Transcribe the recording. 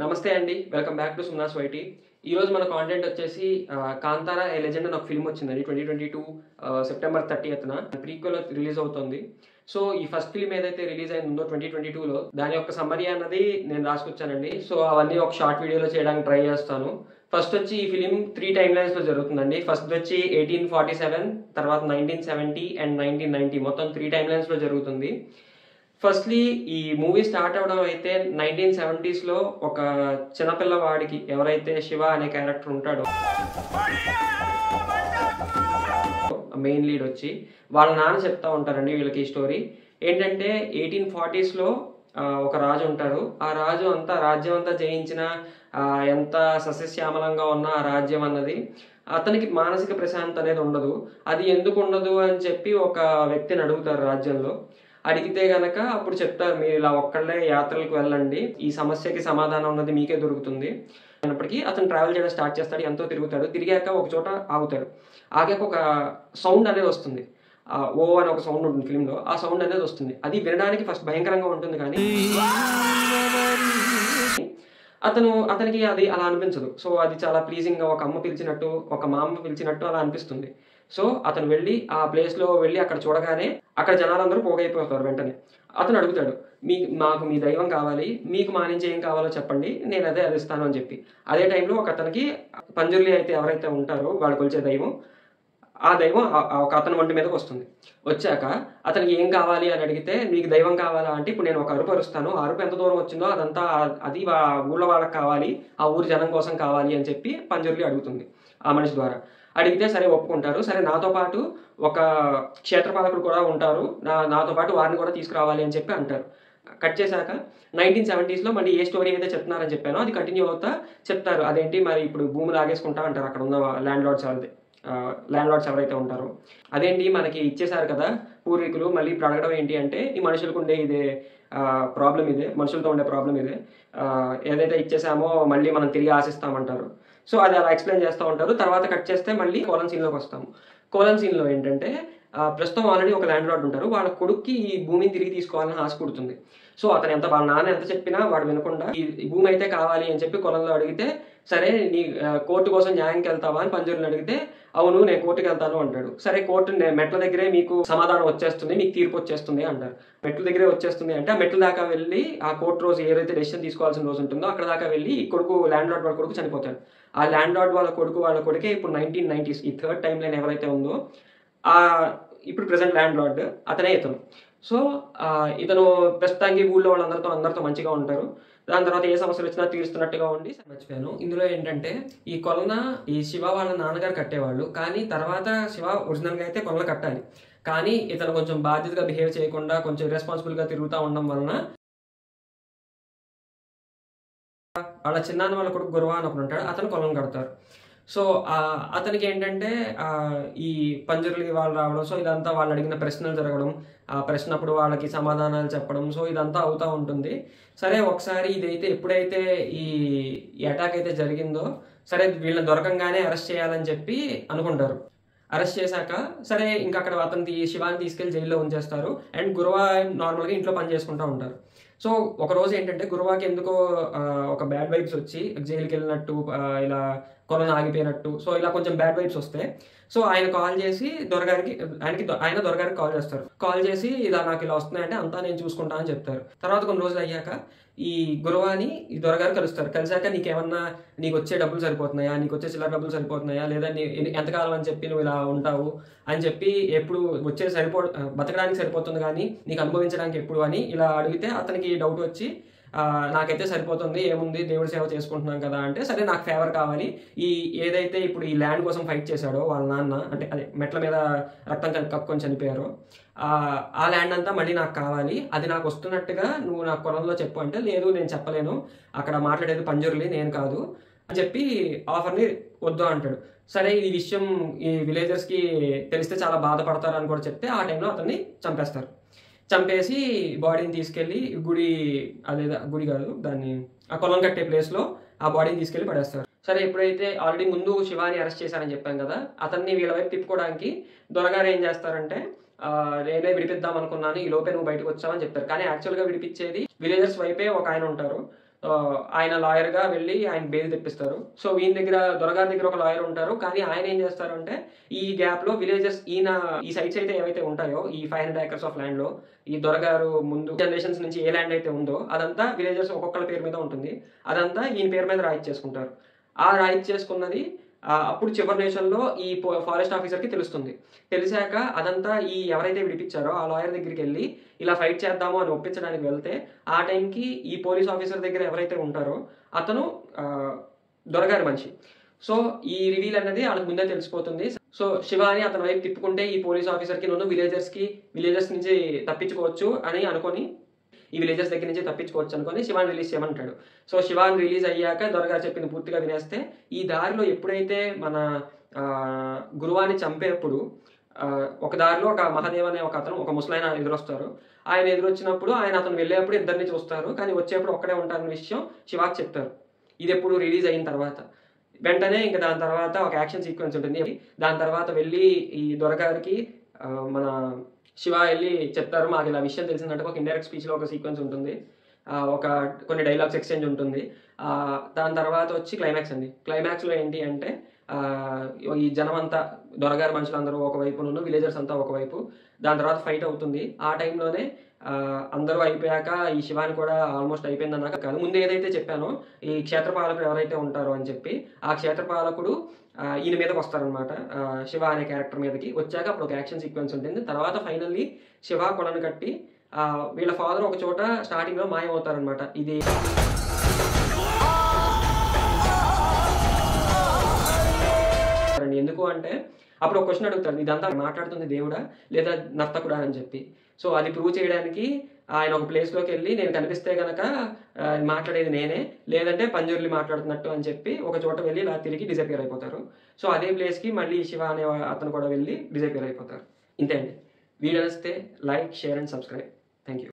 నమస్తే అండి. Welcome back to సుమనాస్ వైటీ. ఈరోజు మన కాంటెంట్ వచ్చేసి 'కాంతారా ఏ లెజెండ్' అని ఒక ఫిల్మ్ వచ్చిందండి 2022 సెప్టెంబర్ 30న ప్రీక్వెల్ రిలీజ్ అవుతుంది. సో ఈ ఫస్ట్ ఫిల్మ్ ఏదైతే రిలీజ్ అయిందో 2022లో దాని యొక్క సమ్మరీ అన్నది నేను రాసుకొచ్చానండి. సో అవన్నీ ఒక షార్ట్ వీడియోలో చేయడానికి ట్రై చేస్తాను. ఫస్ట్ వచ్చి ఈ ఫిలిం 3 టైమ్ లైన్స్‌లో జరుగుతుందండి. ఫస్ట్ వచ్చి 1847, తర్వాత 1970 అండ్ 1990 మొత్తం 3 టైమ్ లైన్స్‌లో జరుగుతుంది. ఫస్ట్‌లీ ఈ మూవీ స్టార్ట్ అవ్వడం అయితే 1970స్‌లో ఒక చిన్నపిల్లవాడికి ఎవరైతే శివ అనే క్యారెక్టర్ ఉంటాడో మెయిన్ లీడ్ వచ్చి వాళ్ళ నాన్న చెప్తా ఉంటారండి వీళ్ళకి ఈ స్టోరీ. ఏంటంటే 1840స్‌లో ఒక రాజు ఉంటాడు. ఆ రాజు రాజ్యం అంతా జయించిన ఎంత సస్యశ్యామలంగా ఉన్న ఆ రాజ్యం అన్నది అతనికి మానసిక ప్రశాంతత అనేది ఉండదు. అది ఎందుకు ఉండదు అని చెప్పి ఒక వ్యక్తిని అడుగుతారు రాజ్యంలో. అడిగితే గనక అప్పుడు చెప్తారు, మీరు ఇలా ఒక్కళ్ళే యాత్రలకు వెళ్ళండి, ఈ సమస్యకి సమాధానం ఉన్నది మీకే దొరుకుతుంది అన్నప్పటికీ అతను ట్రావెల్ చేయడం స్టార్ట్ చేస్తాడు. ఎంతో తిరుగుతాడు. తిరిగాక ఒక చోట ఆగుతాడు. ఆగాక ఒక సౌండ్ అనేది వస్తుంది. ఓ అని ఒక సౌండ్ ఉంటుంది ఫిల్మ్లో. ఆ సౌండ్ అనేది వస్తుంది. అది వినడానికి ఫస్ట్ భయంకరంగా ఉంటుంది, కానీ అతనికి అది అలా అనిపించదు. సో అది చాలా ప్లీజింగ్గా ఒక అమ్మ పిలిచినట్టు, ఒక మా అమ్మ పిలిచినట్టు అలా అనిపిస్తుంది. సో అతను వెళ్ళి ఆ ప్లేస్లో వెళ్ళి అక్కడ చూడగానే అక్కడ జనాలందరూ పోగైపోతారు. వెంటనే అతను అడుగుతాడు, మాకు మీ దైవం కావాలి, మీకు మా నుంచి ఏం కావాలో చెప్పండి, నేను అది ఇస్తాను అని చెప్పి. అదే టైంలో ఒక అతనికి పంజుర్లి అయితే ఎవరైతే ఉంటారో వాళ్ళు కొలిచే దైవం, ఆ దైవం ఒక అతని ఒంటి మీదకి వస్తుంది. వచ్చాక అతనికి ఏం కావాలి అని అడిగితే, మీకు దైవం కావాలా అంటే ఇప్పుడు నేను ఒక అరుపు అరుస్తాను, ఆ అరుపు ఎంత దూరం వచ్చిందో అదంతా అది ఊళ్ళో వాళ్ళకి కావాలి, ఆ ఊరి జనం కోసం కావాలి అని చెప్పి పంజుర్లి అడుగుతుంది ఆ మనిషి ద్వారా. అడిగితే సరే ఒప్పుకుంటారు. సరే నాతో పాటు ఒక క్షేత్రపాలకుడు కూడా ఉంటారు, నాతో పాటు వారిని కూడా తీసుకురావాలి అని చెప్పి అంటారు. కట్ చేశాక 1970స్‌లో మళ్ళీ ఏ స్టోరీ అయితే చెప్తున్నారని చెప్పానో అది కంటిన్యూ అవుతా చెప్తారు. అదేంటి మరి ఇప్పుడు భూమి లాగేసుకుంటా అంటారు అక్కడ ఉన్న ల్యాండ్ లార్డ్స్ ఎవరైతే ఉంటారో. అదేంటి మనకి ఇచ్చేశారు కదా పూర్వీకులు, మళ్ళీ ఇప్పుడు అడగడం ఏంటి అంటే, ఈ మనుషులకు ఉండే ఇదే ప్రాబ్లం ఇదే, మనుషులతో ఉండే ప్రాబ్లం ఇదే, ఏదైతే ఇచ్చేసామో మళ్ళీ మనం తిరిగి ఆశిస్తామంటారు. సో అది అలా ఎక్స్ప్లెయిన్ చేస్తూ ఉంటారు. తర్వాత కట్ చేస్తే మళ్ళీ కోలన్ సీన్లోకి వస్తాము. కోలన్ సీన్లో ఏంటంటే ప్రస్తుతం ఆల్రెడీ ఒక ల్యాండ్ లార్డ్ ఉంటారు. వాళ్ళ కొడుక్కి ఈ భూమిని తిరిగి తీసుకోవాలని ఆశ పుడుతుంది. సో అతను వాళ్ళ నాన్న ఎంత చెప్పినా వాడు వినకుండా ఈ భూమి అయితే కావాలి అని చెప్పి కొలంలో అడిగితే, సరే నీ కోర్టు కోసం న్యాయంకి వెళ్తావా అని పంజుర్ని అడిగితే, అవును నేను కోర్టుకి వెళ్తాను అంటాడు. సరే కోర్టు మెట్ల దగ్గరే మీకు సమాధానం వచ్చేస్తుంది, మీకు తీర్పు వచ్చేస్తుంది అంటారు. మెట్ల దగ్గరే వచ్చేస్తుంది అంటే ఆ మెట్ల దాకా వెళ్ళి ఆ కోర్టు రోజు ఏదైతే డెసిషన్ తీసుకోవాల్సిన రోజు ఉంటుందో అక్కడ దాకా వెళ్ళి కొడుకు ల్యాండ్ లార్డ్ వాళ్ళ కొడుకు చనిపోతాడు. ఆ ల్యాండ్ లార్డ్ వాళ్ళ కొడుకే ఇప్పుడు 1990s ఈ థర్డ్ టైం లైన్ ఎవరైతే ఉందో ఇప్పుడు ప్రెసెంట్ ల్యాండ్ లార్డ్ అతనే ఇతను. సో ఇతను ప్రస్తుతానికి ఊళ్ళో అందరితో మంచిగా ఉంటారు. దాని తర్వాత ఏ సమస్యలు వచ్చినా తీరుస్తున్నట్టుగా ఉండి మర్చిపోయాను. ఇందులో ఏంటంటే ఈ కొలన ఈ శివ వాళ్ళ నాన్నగారు కట్టేవాళ్ళు, కానీ తర్వాత శివ ఒరిజినల్గా అయితే కొలన కట్టాలి. కానీ ఇతను కొంచెం బాధ్యతగా బిహేవ్ చేయకుండా కొంచెం ఇర్రెస్పాన్సిబుల్గా తిరుగుతూ ఉండడం వలన వాళ్ళ చిన్నాన్న వాళ్ళ కొడుకు గురవ అని ఒకడు ఉంటాడు, అతను కొలను కడతారు. సో అతనికి ఏంటంటే ఈ పంజుర్లి వాళ్ళు రావడం, సో ఇదంతా వాళ్ళు అడిగిన ప్రశ్నలు జరగడం, ఆ ప్రశ్నప్పుడు వాళ్ళకి సమాధానాలు చెప్పడం, సో ఇదంతా అవుతూ ఉంటుంది. సరే ఒకసారి ఇదైతే ఎప్పుడైతే ఈ అటాక్ అయితే జరిగిందో, సరే వీళ్ళని దొరకంగానే అరెస్ట్ చేయాలని చెప్పి అనుకుంటారు. అరెస్ట్ చేశాక సరే ఇంకా అక్కడ అతని శివాన్ని తీసుకెళ్లి జైల్లో ఉంచేస్తారు. అండ్ గురవ నార్మల్గా ఇంట్లో పని చేసుకుంటూ ఉంటారు. సో ఒక రోజు ఏంటంటే గురువాకి ఎందుకో ఒక బ్యాడ్ వైబ్స్ వచ్చి జైలుకి వెళ్ళినట్టు, ఇలా కొలను ఆగిపోయినట్టు, సో ఇలా కొంచెం బ్యాడ్ వైబ్స్ వస్తాయి. సో ఆయన కాల్ చేసి దొరగారికి కాల్ చేస్తారు. కాల్ చేసి ఇలా నాకు ఇలా వస్తున్నాయంటే అంతా నేను చూసుకుంటా అని చెప్తారు. తర్వాత కొన్ని రోజులు అయ్యాక ఈ గురువాని ఈ దొరగారు కలుస్తారు. కలిసాక నీకు వచ్చే డబ్బులు సరిపోతున్నాయా, నీకు వచ్చే చిల్లర డబ్బులు సరిపోతున్నాయా, లేదా ఎంతకాలం అని చెప్పి నువ్వు ఇలా ఉంటావు అని చెప్పి, ఎప్పుడు వచ్చేది బతకడానికి సరిపోతుంది కానీ నీకు అనుభవించడానికి ఎప్పుడు అని ఇలా అడిగితే అతనికి డౌట్ వచ్చి, నాకైతే సరిపోతుంది, ఏముంది దేవుడి సేవ చేసుకుంటున్నాం కదా అంటే, సరే నాకు ఫేవర్ కావాలి, ఏదైతే ఇప్పుడు ఈ ల్యాండ్ కోసం ఫైట్ చేశాడో వాళ్ళ నాన్న, అంటే అదే మెట్ల మీద రక్తం కక్కుని చనిపోయారో ఆ ల్యాండ్ అంతా మళ్ళీ నాకు కావాలి, అది నాకు వస్తున్నట్టుగా నువ్వు నాకు కొలంలో చెప్పు అంటే, లేదు నేను చెప్పలేను, అక్కడ మాట్లాడేది పంజుర్లి నేను కాదు అని చెప్పి ఆఫర్ని వద్దు అంటాడు. సరే ఈ విషయం ఈ విలేజర్స్కి తెలిస్తే చాలా బాధపడతారు అని కూడా చెప్తే ఆ టైంలో అతన్ని చంపేసి బాడీని తీసుకెళ్ళి గుడి కాదు దాన్ని ఆ కొలం కట్టే ప్లేస్లో ఆ బాడీని తీసుకెళ్ళి పడేస్తారు. సరే ఎప్పుడైతే ఆల్రెడీ ముందు శివాని అరెస్ట్ చేశారని చెప్పాం కదా, అతన్ని వీళ్ళ వైపు తిప్పుకోవడానికి దొరగారు ఏం చేస్తారంటే, నేనే విడిపిద్దాం అనుకున్నాను, ఈ లోపే నువ్వు బయటకు వచ్చావని చెప్తారు. కానీ యాక్చువల్గా విడిపించేది విలేజర్స్ వైపే ఒక ఆయన ఉంటారు. ఆయన లాయర్‌గా వెళ్ళి ఆయన బెయిల్ తెప్పిస్తారు. సో, ఈయన దగ్గర దొరగారి దగ్గర ఒక లాయర్ ఉంటారు. కానీ ఆయన ఏం చేస్తారంటే, ఈ గ్యాప్‌లో విలేజెస్ ఈ సైట్స్ అయితే ఏవైతే ఉంటాయో, ఈ 500 ఏకర్స్ ఆఫ్ ల్యాండ్‌లో ఈ దొరగారు ముందు జనరేషన్స్ నుంచి ఏ ల్యాండ్ అయితే ఉందో, అదంతా విలేజర్స్ ఒక్కొక్కళ్ళ పేరు మీద ఉంటుంది. అదంతా ఈయన పేరు మీద రాయిచ్చేసుకుంటారు. ఆ రాయిచ్చేసుకున్నది అప్పుడు చివరి నిమిషంలో ఈ ఫారెస్ట్ ఆఫీసర్‌కి తెలుస్తుంది. తెలిసాక అదంతా ఎవరైతే విడిపించారో ఆ లాయర్ దగ్గరికెళ్ళి ఇలా ఫైట్ చేద్దాము అని ఒప్పించడానికి వెళ్తే, ఆ టైంకి ఈ పోలీస్ ఆఫీసర్ దగ్గర ఎవరైతే ఉంటారో అతను దొరగారి మనిషి. సో, ఈ రివీల్ అనేది ఆళ్ళకి ముందే తెలిసిపోతుంది. సో, శివాని అతని వైపు తిప్పుకుంటే ఈ పోలీస్ ఆఫీసర్‌కి విలేజర్స్ నుంచి తప్పించుకోవచ్చు అని అనుకోని, ఈ విలేజర్స్ దగ్గర నుంచి తప్పించుకోవచ్చు అనుకోని శివాని రిలీజ్ చేయమంటాడు. సో, శివాని రిలీజ్ అయ్యాక దొరగారు చెప్పింది పూర్తిగా వినేస్తే, ఈ దారిలో ఎప్పుడైతే మన గురువాని చంపేప్పుడు ఒక దారిలో ఒక మహాదేవ్ అనే ఒక ముసలాయన ఎదురొస్తారు. ఆయన ఎదురొచ్చినప్పుడు అతను వెళ్ళేప్పుడు ఇద్దరిని చూస్తారు. కానీ వచ్చేప్పుడు ఒక్కడే ఉంటారన్న విషయం శివాకి చెప్తారు. ఇదెప్పుడు రిలీజ్ అయిన తర్వాత. వెంటనే ఇంక దాని తర్వాత ఒక యాక్షన్ సీక్వెన్స్ ఉంటుంది. దాని తర్వాత వెళ్ళి ఈ దొరగారికి మన శివ ఎళ్లి చెప్తారు. మాకిలా విషయం తెలిసిందంటే ఒక ఇండైరెక్ట్ స్పీచ్‌లో ఒక సీక్వెన్స్ ఉంటుంది. కొన్ని డైలాగ్స్ ఎక్స్‌చేంజ్ ఉంటుంది. దాని తర్వాత వచ్చి క్లైమాక్స్ అండి. క్లైమాక్స్‌లో ఏంటి అంటే ఈ జనమంతా దొరగారి మనుషులందరూ ఒకవైపును, విలేజర్స్ అంతా ఒకవైపు. దాని తర్వాత ఫైట్ అవుతుంది. ఆ టైంలోనే అందరూ అయిపోయాక ఈ శివాని కూడా ఆల్మోస్ట్ అయిపోయిందన్నాక కాదు. ముందు ఏదైతే చెప్పానో ఈ క్షేత్రపాలకుడు ఎవరైతే ఉంటారో అని చెప్పి, ఆ క్షేత్రపాలకుడు ఈయన మీదకొస్తారనమాట. శివ అనే క్యారెక్టర్ మీదకి. వచ్చాక అప్పుడు ఒక యాక్షన్ సీక్వెన్స్ ఉంటుంది. తర్వాత ఫైనల్లీ శివ కొలను కట్టి వీళ్ళ ఫాదర్ ఒక చోట స్టార్టింగ్‌లో మాయమవుతారనమాట. ఇది ఎందుకు అంటే అప్పుడు ఒక క్వెషన్ అడుగుతాడు. ఇదంతా మాట్లాడుతుంది దేవుడా? లేదా నర్తకుడా? అని చెప్పి. సో, అది ప్రూవ్ చేయడానికి ఆయన ఒక ప్లేస్‌లోకెళ్ళి నేను కనిపిస్తే గనక మాట్లాడేది నేనే. లేదంటే పంజుర్లి మాట్లాడుతున్నట్టు అని చెప్పి ఒక చోట వెళ్ళి ఇలా తిరిగి డిసపియర్ అయిపోతారు. సో, అదే ప్లేస్‌కి మళ్ళీ శివ అనే అతను కూడా వెళ్ళి డిసపియర్ అయిపోతారు. ఇంతే అండి. వీడియో నచ్చితే like, share and subscribe. Thank you.